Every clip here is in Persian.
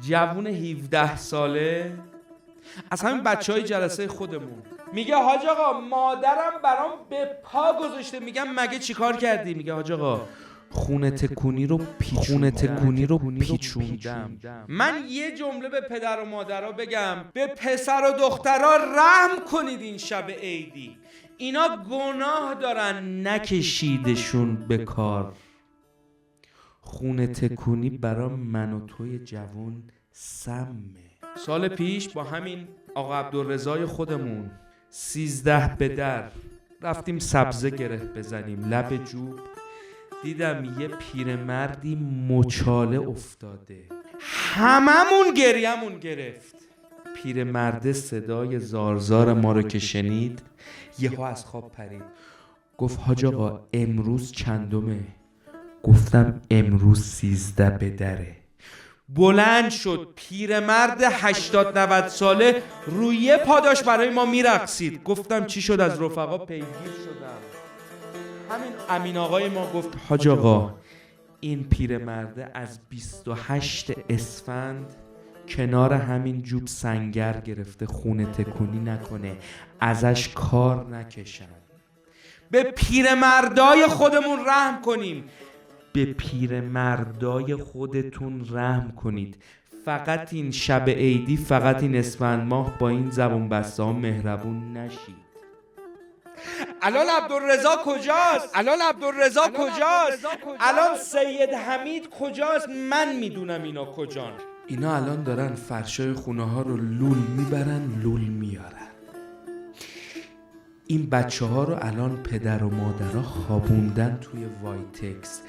جوون 17 ساله از همین بچهای جلسه خودمون میگه حاج آقا مادرم برام به پا گذاشته. میگم مگه چیکار کردی؟ میگه حاج آقا خونه تکونی رو پیچوندم. من یه جمله به پدر و مادرها بگم، به پسر و دخترها رحم کنید. این شب عیدی اینا گناه دارن، نکشیدشون به کار. خونه تکونی برا من و توی جوون سمه. سال پیش با همین آقا عبدالرضای خودمون 13 به در رفتیم سبزه گره بزنیم لب جوب. دیدم یه پیرمردی مچاله افتاده، هممون گریمون گرفت. پیرمرده صدای زارزار ما رو که شنید یهو از خواب پرید، گفت حاج آقا امروز چندمه؟ گفتم امروز 13 به دره. بلند شد پیرمرد 80-90 ساله روی پاداش برای ما میرقصید. گفتم چی شد؟ از رفقا پیگیر شدم. همین امین آقای ما گفت حاج آقا این پیرمرده از 28 اسفند کنار همین جوب سنگر گرفته، خونه تکونی نکنه، ازش کار نکشن. به پیرمردای خودمون رحم کنیم. به پیرمردای خودتون رحم کنید. فقط این شب عیدی، فقط این اسفند ماه با این زبون بسته ها مهربون نشید. الان عبدالرضا کجاست؟ الان سید حمید کجاست؟ من میدونم اینا کجان. اینا الان دارن فرشای خونه ها رو لول میبرن لول میارن. این بچه ها رو الان پدر و مادرها خوابوندن توی وایتکس.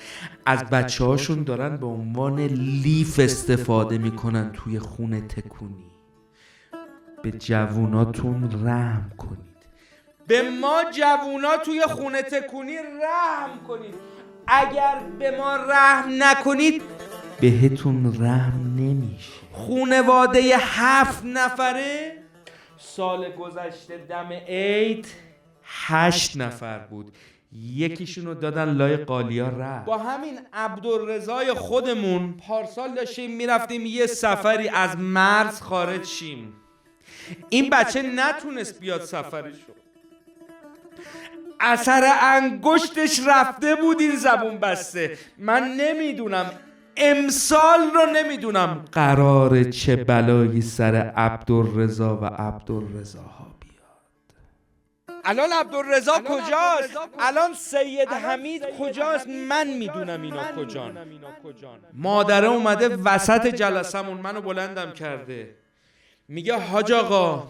از بچه هاشون دارن به عنوان لیف استفاده میکنن توی خونه تکونی. به جووناتون رحم کنید. به ما جوونا توی خونه تکونی رحم کنید. اگر به ما رحم نکنید بهتون رحم نمیشه. خونواده 7 نفره سال گذشته دم عید 8 نفر بود، یکیشونو دادن لای قالیا رفت. با همین عبدالرضای خودمون پارسال داشتیم میرفتیم یه سفری از مرز خارج شیم. این بچه نتونست بیاد سفرشو، اثر انگشتش رفته بود این زبون بسته. من نمیدونم امسال رو نمیدونم قراره چه بلایی سر عبدالرضا و عبدالرضاها بیاد. الان عبدالرضا کجاست؟ الان سید حمید کجاست؟ من میدونم اینا کجان. مادره اومده وسط جلسمون منو بلندم کرده، میگه حاج آقا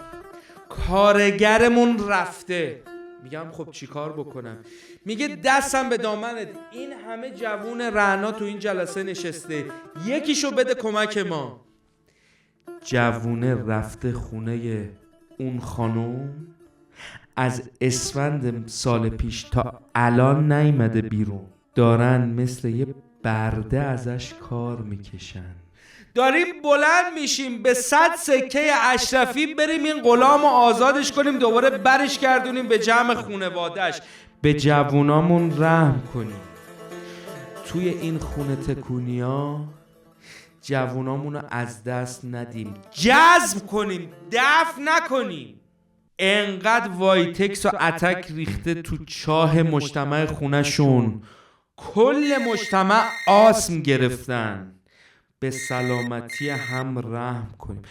کارگرمون رفته. میگم خب چی کار بکنم؟ میگه دستم به دامنت، این همه جوون رعنا تو این جلسه نشسته، یکیشو بده کمک ما. جوونه رفته خونه اون خانم، از اسفند سال پیش تا الان نیامده بیرون. دارن مثل یه برده ازش کار میکشن. داریم بلند میشیم به 100 سکه اشرفی بریم این غلام رو آزادش کنیم، دوباره برش گردونیم به جمع خونوادش. به جوونامون رحم کنیم. توی این خونه تکونیا جوونامون رو از دست ندیم، جذب کنیم، دفع نکنیم. انقدر وایتکس و اتک ریخته تو چاه مجتمع خونهشون، کل مجتمع آسم گرفتن. به سلامتی هم رحم کنیم.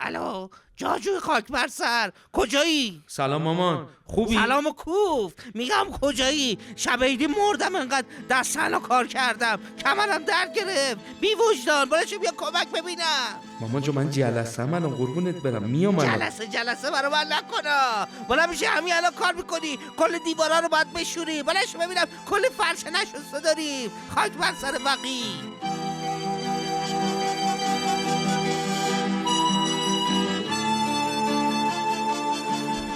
الو جاجوی خاک بر سر، کجایی؟ سلام مامان، خوبی؟ سلام و کوف. میگم کجایی؟ شب عیدی مردم، انقدر دستانا کار کردم، کمرم درد گرفت، بی وجدان. باشه بیا کمک ببینم. مامان جو من جلسه منم قربونت برم، میام. جلسه برای من نکنا. بالا میشه همین الان کار میکنی، کل دیوارا رو باید بشوری. بالاش ببینم کل فرش نشسته داریم. خاک بر سر بقی.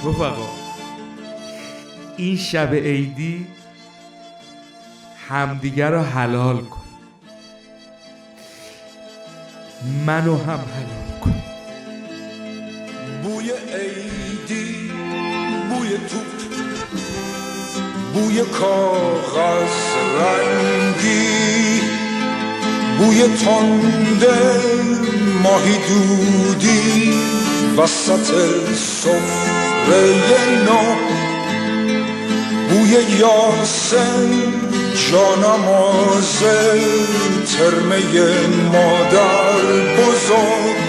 رفقا این شب عیدی همدیگر رو حلال کن، منو هم حلال کن. بوی عیدی، بوی توپ، بوی کاغذ رنگی، بوی تنده گاهی دودی وسط سفره نو، بوی یاسم جانماز ترمه مادر بزرگ،